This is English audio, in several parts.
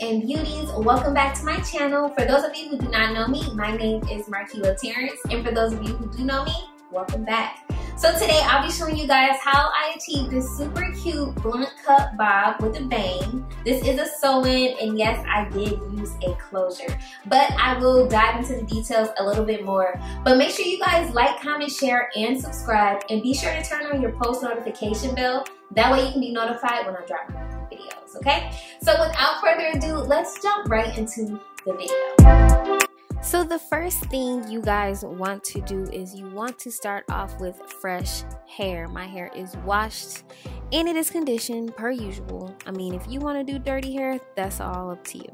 and beauties, welcome back to my channel. For those of you who do not know me, my name is Markela Tarrance, and for those of you who do know me, welcome back. So today I'll be showing you guys how I achieved this super cute blunt cut bob with a bang. This is a sew-in, and yes, I did use a closure, but I will dive into the details a little bit more. But make sure you guys like, comment, share, and subscribe, and be sure to turn on your post notification bell. That way you can be notified when I drop my videos, okay? So without further ado, let's jump right into the video. So the first thing you guys want to do is you want to start off with fresh hair. My hair is washed and it is conditioned per usual. I mean, if you want to do dirty hair, that's all up to you.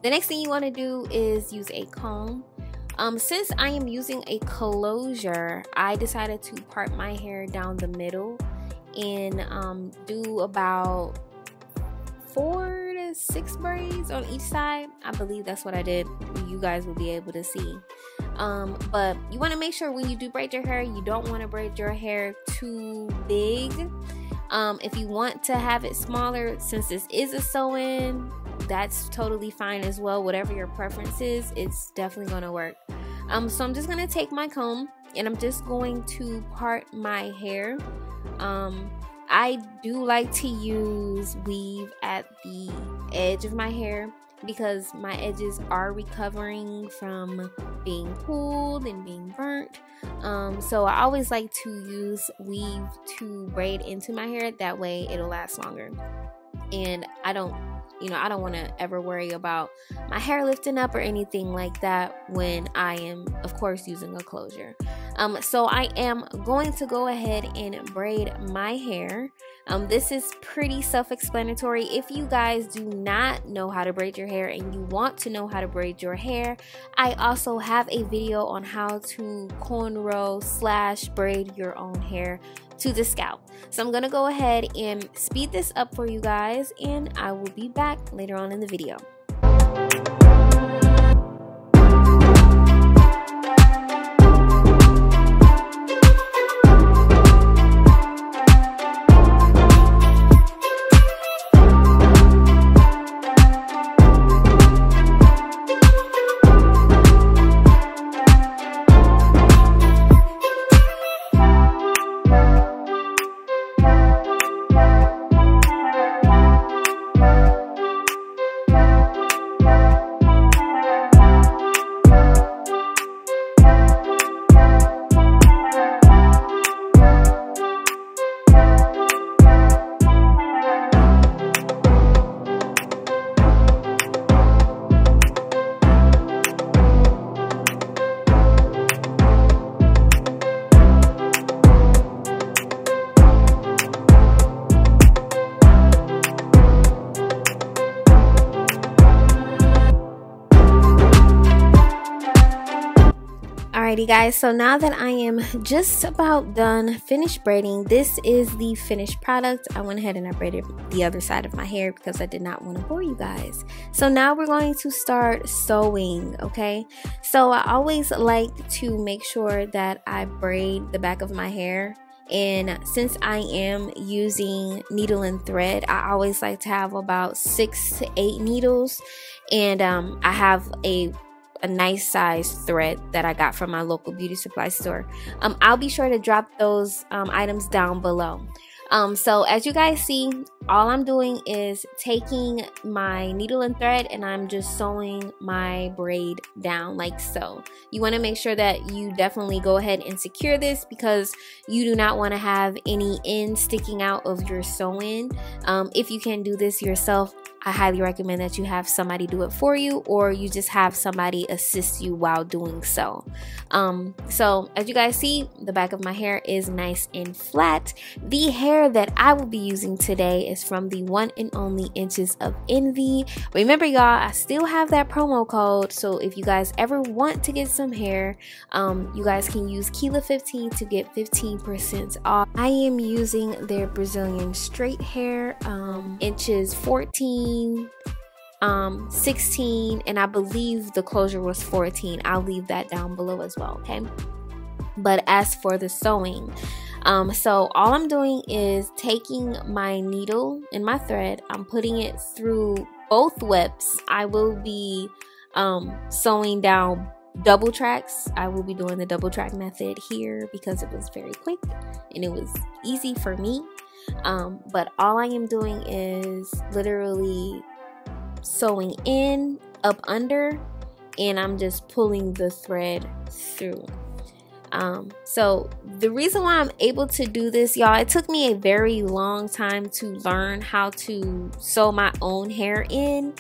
The next thing you want to do is use a comb. Since I am using a closure, I decided to part my hair down the middle and do about 4 to 6 braids on each side. I believe that's what I did. You guys will be able to see. But you want to make sure when you do braid your hair, you don't want to braid your hair too big. If you want to have it smaller, since this is a sew-in, that's totally fine as well. Whatever your preference is, it's definitely going to work. So I'm just going to take my comb and I'm just going to part my hair. I do like to use weave at the edge of my hair because my edges are recovering from being pulled and being burnt. So I always like to use weave to braid into my hair. That way it'll last longer. And I don't want to ever worry about my hair lifting up or anything like that when I am, of course, using a closure. So I am going to go ahead and braid my hair. This is pretty self-explanatory. If you guys do not know how to braid your hair and you want to know how to braid your hair, I also have a video on how to cornrow / braid your own hair to the scalp. So I'm gonna go ahead and speed this up for you guys, and I will be back later on in the video. Alrighty guys, so now that I am just about done finished braiding, this is the finished product. I went ahead and I braided the other side of my hair because I did not want to bore you guys. So now we're going to start sewing, okay? So I always like to make sure that I braid the back of my hair. And since I am using needle and thread, I always like to have about 6 to 8 needles. And I have a nice size thread that I got from my local beauty supply store. I'll be sure to drop those items down below. So as you guys see, all I'm doing is taking my needle and thread and I'm just sewing my braid down like so. You want to make sure that you definitely go ahead and secure this because you do not want to have any ends sticking out of your sew-in. If you can do this yourself, I highly recommend that you have somebody do it for you, or you just have somebody assist you while doing so. So as you guys see, the back of my hair is nice and flat. The hair that I will be using today is from the one and only Inches of Envy. Remember y'all, I still have that promo code, so if you guys ever want to get some hair, you guys can use Kila15 to get 15% off. I am using their Brazilian straight hair, inches 14, 16, and I believe the closure was 14. I'll leave that down below as well, okay? But as for the sewing, So all I'm doing is taking my needle and my thread, I'm putting it through both whips. I will be sewing down double tracks. I will be doing the double track method here because it was very quick and it was easy for me. But all I am doing is literally sewing in, up under, and I'm just pulling the thread through. So the reason why I'm able to do this, y'all, it took me a very long time to learn how to sew my own hair in.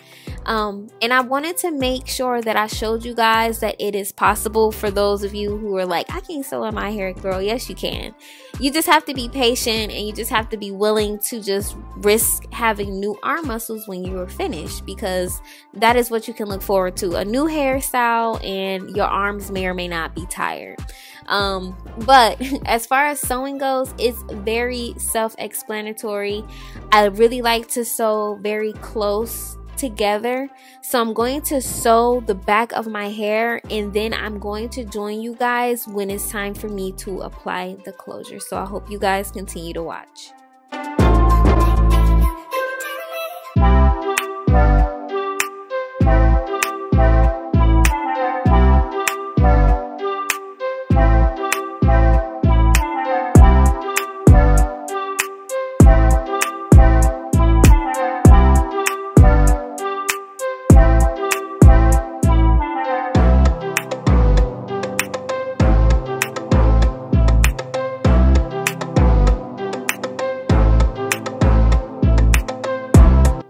And I wanted to make sure that I showed you guys that it is possible for those of you who are like, I can't sew in my hair, girl. Yes, you can. You just have to be patient and you just have to be willing to just risk having new arm muscles when you are finished, because that is what you can look forward to, a new hairstyle, and your arms may or may not be tired. But as far as sewing goes, it's very self-explanatory. I really like to sew very close together, so I'm going to sew the back of my hair and then I'm going to join you guys when it's time for me to apply the closure. So I hope you guys continue to watch.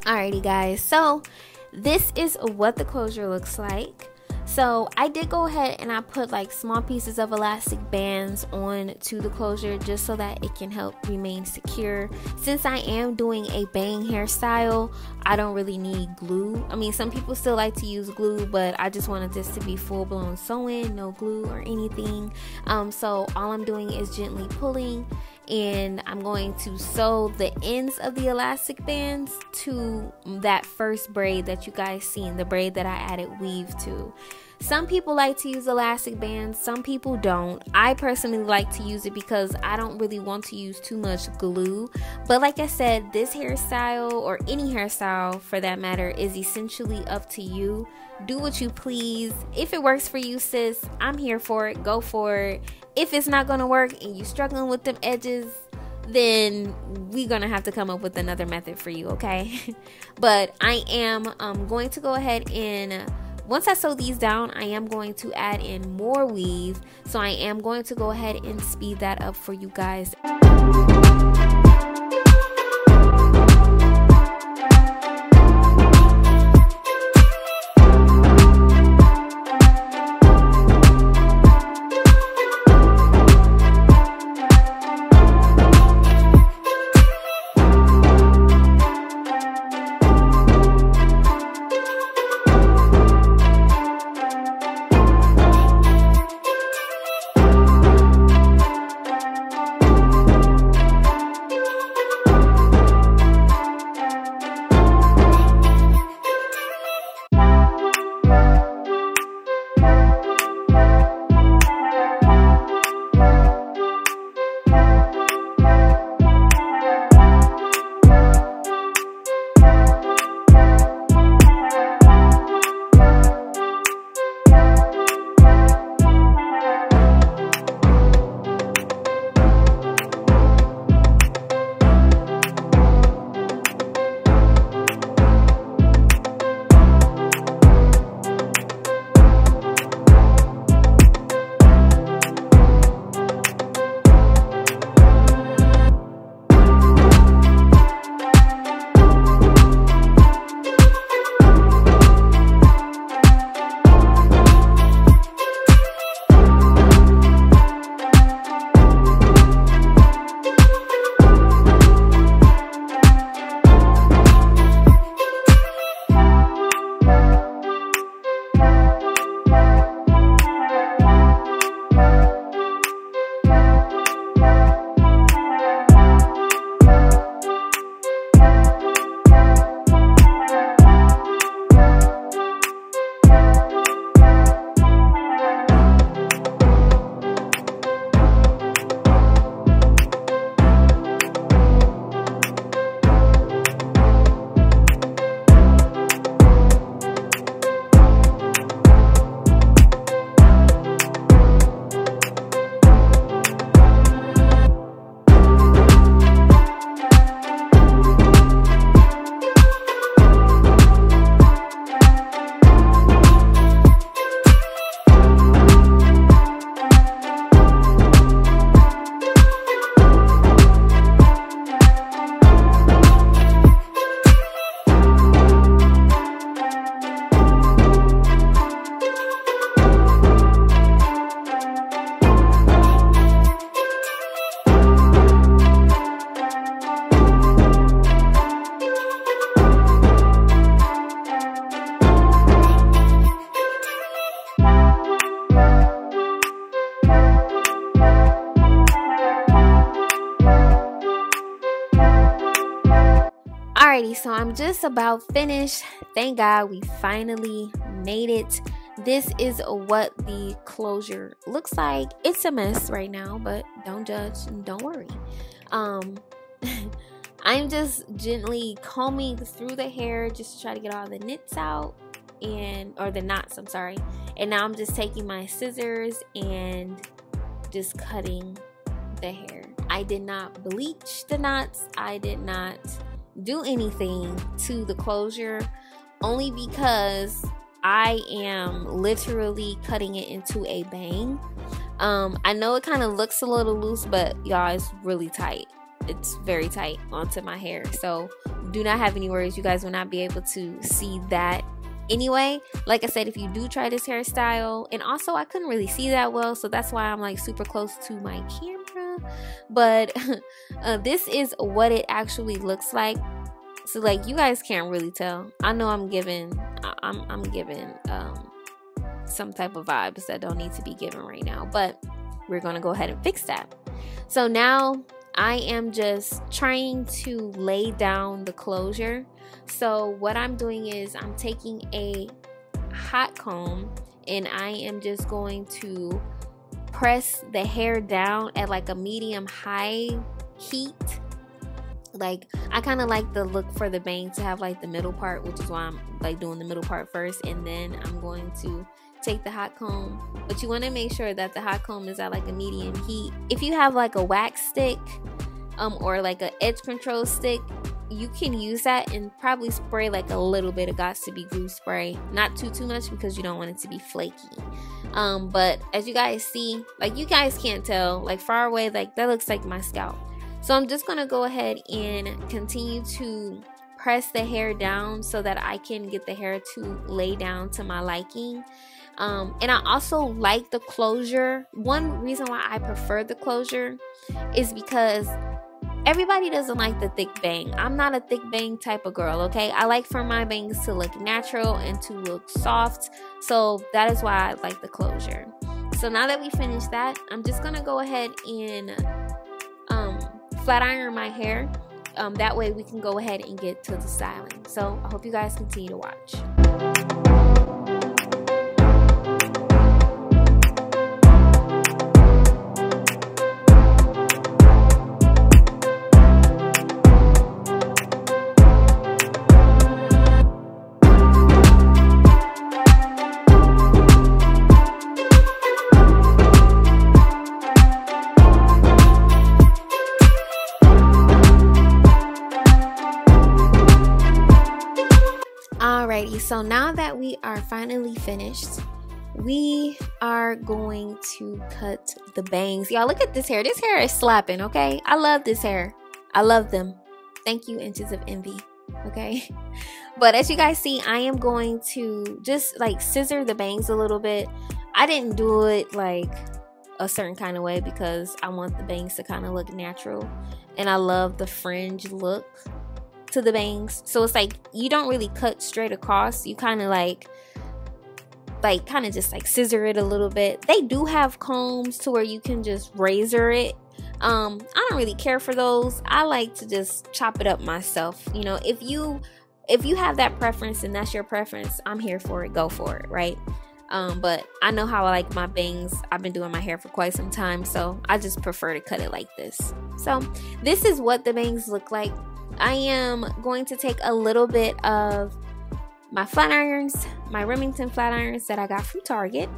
Alrighty guys, so this is what the closure looks like. So I did go ahead and I put like small pieces of elastic bands on to the closure just so that it can help remain secure. Since I am doing a bang hairstyle, I don't really need glue. I mean, some people still like to use glue, but I just wanted this to be full-blown sewing, no glue or anything. So all I'm doing is gently pulling, and I'm going to sew the ends of the elastic bands to that first braid that you guys seen, the braid that I added weave to. Some people like to use elastic bands, some people don't. I personally like to use it because I don't really want to use too much glue. But like I said, this hairstyle, or any hairstyle for that matter, is essentially up to you. Do what you please. If it works for you, sis, I'm here for it. Go for it. If it's not gonna work and you're struggling with them edges, then we're gonna have to come up with another method for you, okay? But I am going to go ahead and once I sew these down, I am going to add in more weave. So I am going to go ahead and speed that up for you guys. Alrighty, so I'm just about finished. Thank God we finally made it. This is what the closure looks like. It's a mess right now, but don't judge and don't worry. I'm just gently combing through the hair just to try to get all the knits out, or the knots, I'm sorry. And now I'm just taking my scissors and just cutting the hair. I did not bleach the knots. I did not do anything to the closure, only because I am literally cutting it into a bang. I know it kind of looks a little loose, but y'all, it's really tight. It's very tight onto my hair, so do not have any worries. You guys will not be able to see that anyway. Like I said, if you do try this hairstyle, and also I couldn't really see that well, so that's why I'm like super close to my camera, but this is what it actually looks like. So like, you guys can't really tell. I know I'm giving some type of vibes that don't need to be given right now, but we're gonna go ahead and fix that. So now I am just trying to lay down the closure. So what I'm doing is I'm taking a hot comb and I am just going to press the hair down at like a medium high heat. Like, I kind of like the look for the bang to have like the middle part, which is why I'm like doing the middle part first, and then I'm going to take the hot comb. But you want to make sure that the hot comb is at like a medium heat. If you have like a wax stick or like an edge control stick, you can use that and probably spray like a little bit of Gots to Be glue spray, not too much, because you don't want it to be flaky. But as you guys see, like, you guys can't tell, like far away, like that looks like my scalp. So I'm just gonna go ahead and continue to press the hair down so that I can get the hair to lay down to my liking. And I also like the closure. One reason why I prefer the closure is because everybody doesn't like the thick bang. I'm not a thick bang type of girl, okay? I like for my bangs to look natural and to look soft. So that is why I like the closure. So now that we finished that, I'm just gonna go ahead and flat iron my hair. That way we can go ahead and get to the styling. So I hope you guys continue to watch. Alrighty, so now that we are finally finished, we are going to cut the bangs. Y'all, look at this hair. This hair is slapping, okay? I love this hair. I love them. Thank you, Inches of Envy, okay? But as you guys see, I am going to just like scissor the bangs a little bit. I didn't do it like a certain kind of way because I want the bangs to kind of look natural, and I love the fringe look to the bangs. So it's like you don't really cut straight across. You kind of like kind of just like scissor it a little bit. They do have combs to where you can just razor it. I don't really care for those. I like to just chop it up myself. You know, if you have that preference and that's your preference, I'm here for it. Go for it, right? But I know how I like my bangs. I've been doing my hair for quite some time, so I just prefer to cut it like this. So this is what the bangs look like. I am going to take a little bit of my flat irons, my Remington flat irons that I got from Target,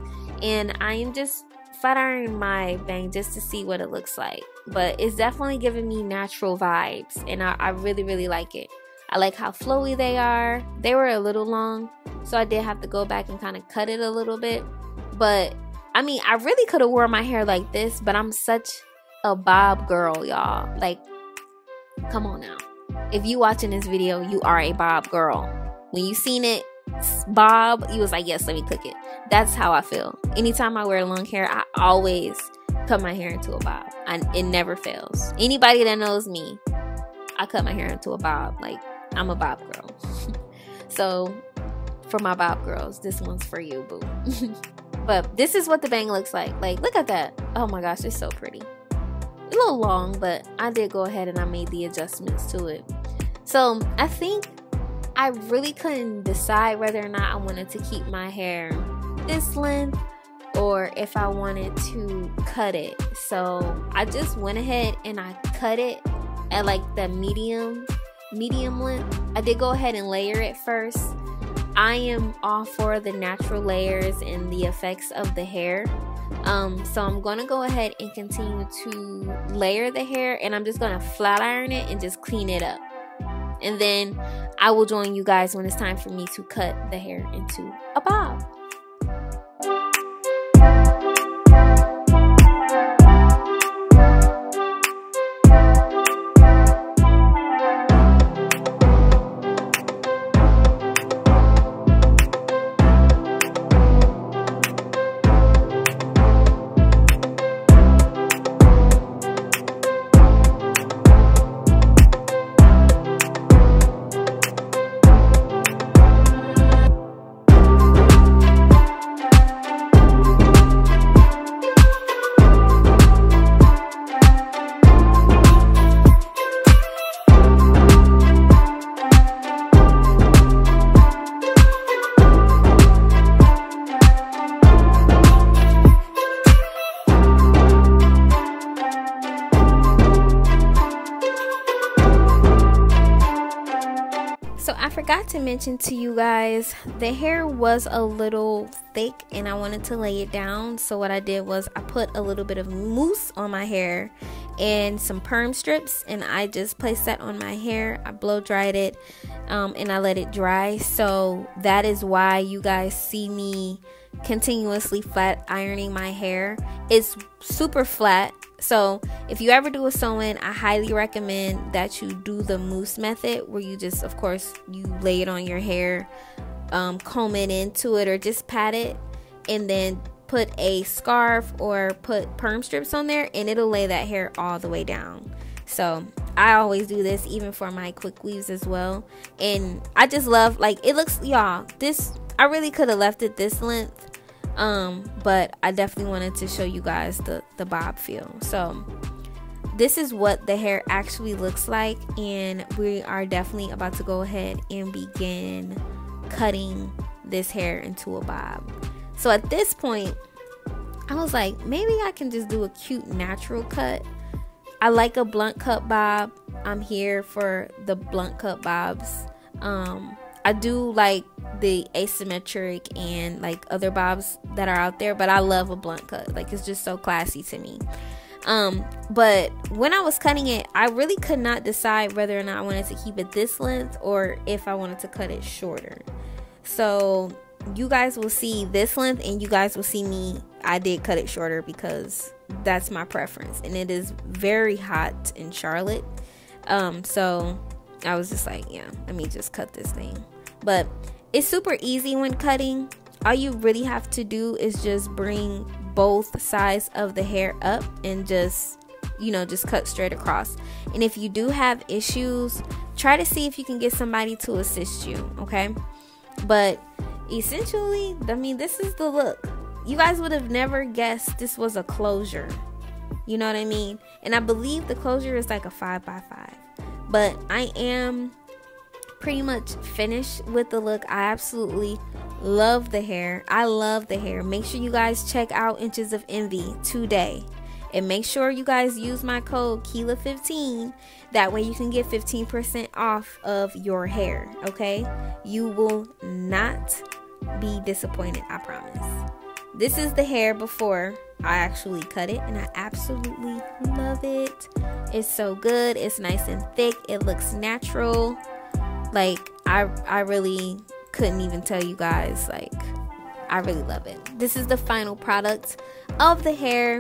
and I am just flat ironing my bang just to see what it looks like. But it's definitely giving me natural vibes, and I really like it. I like how flowy they are. They were a little long, so I did have to go back and kind of cut it a little bit. But I mean, I really could have worn my hair like this, but I'm such a bob girl, y'all. Like, come on now. If you watching this video, you are a bob girl. When you seen it bob, you was like, yes, let me click it. That's how I feel. Anytime I wear long hair, I always cut my hair into a bob. It never fails. Anybody that knows me, I cut my hair into a bob. Like, I'm a bob girl. So for my bob girls, this one's for you, boo. But this is what the bang looks like. Like, look at that. Oh my gosh, it's so pretty. A little long, but I did go ahead and I made the adjustments to it. So I think I really couldn't decide whether or not I wanted to keep my hair this length or if I wanted to cut it. So I just went ahead and I cut it at like the medium length. I did go ahead and layer it first. I am all for the natural layers and the effects of the hair. So I'm going to go ahead and continue to layer the hair, and I'm just going to flat iron it and just clean it up. And then I will join you guys when it's time for me to cut the hair into a bob. So I forgot to mention to you guys, the hair was a little thick and I wanted to lay it down. So what I did was I put a little bit of mousse on my hair and some perm strips, and I just placed that on my hair. I blow dried it and I let it dry. So that is why you guys see me continuously flat ironing my hair. It's super flat. So if you ever do a sew-in, I highly recommend that you do the mousse method, where you just, of course, you lay it on your hair, comb it into it, or just pat it, and then put a scarf or put perm strips on there, and it'll lay that hair all the way down. So I always do this even for my quick weaves as well. And I just love, like, it looks, y'all, this, I really could have left it this length. But I definitely wanted to show you guys the bob feel. So this is what the hair actually looks like, and we are definitely about to go ahead and begin cutting this hair into a bob. So at this point, I was like, maybe I can just do a cute natural cut. I like a blunt cut bob. I'm here for the blunt cut bobs. I do like the asymmetric and like other bobs that are out there, but I love a blunt cut. Like, it's just so classy to me. But when I was cutting it, I really could not decide whether or not I wanted to keep it this length or if I wanted to cut it shorter. So you guys will see this length, and you guys will see me, I did cut it shorter because that's my preference, and it is very hot in Charlotte. So I was just like, yeah, let me just cut this thing. But it's super easy when cutting. All you really have to do is just bring both sides of the hair up and just, you know, just cut straight across. And if you do have issues, try to see if you can get somebody to assist you, okay? But essentially, I mean, this is the look. You guys would have never guessed this was a closure. You know what I mean? And I believe the closure is like a 5x5. But I am pretty much finished with the look. I absolutely love the hair. I love the hair. Make sure you guys check out Inches of Envy today, and make sure you guys use my code KEELA15. That way you can get 15% off of your hair, okay? You will not be disappointed, I promise. This is the hair before I actually cut it, and I absolutely love it. It's so good. It's nice and thick. It looks natural. Like, I really couldn't even tell you guys, like, I really love it. This is the final product of the hair.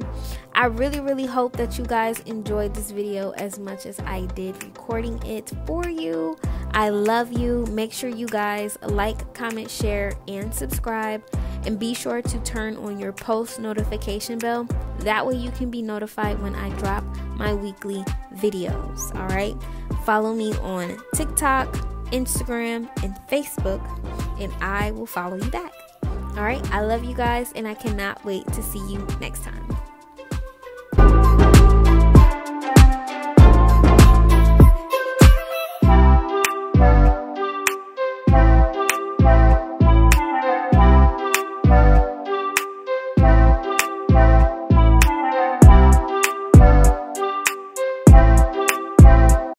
I really hope that you guys enjoyed this video as much as I did recording it for you. I love you. Make sure you guys like, comment, share, and subscribe. And be sure to turn on your post notification bell. That way you can be notified when I drop my weekly videos. All right. Follow me on TikTok, Instagram, and Facebook, and I will follow you back. All right. I love you guys, and I cannot wait to see you next time.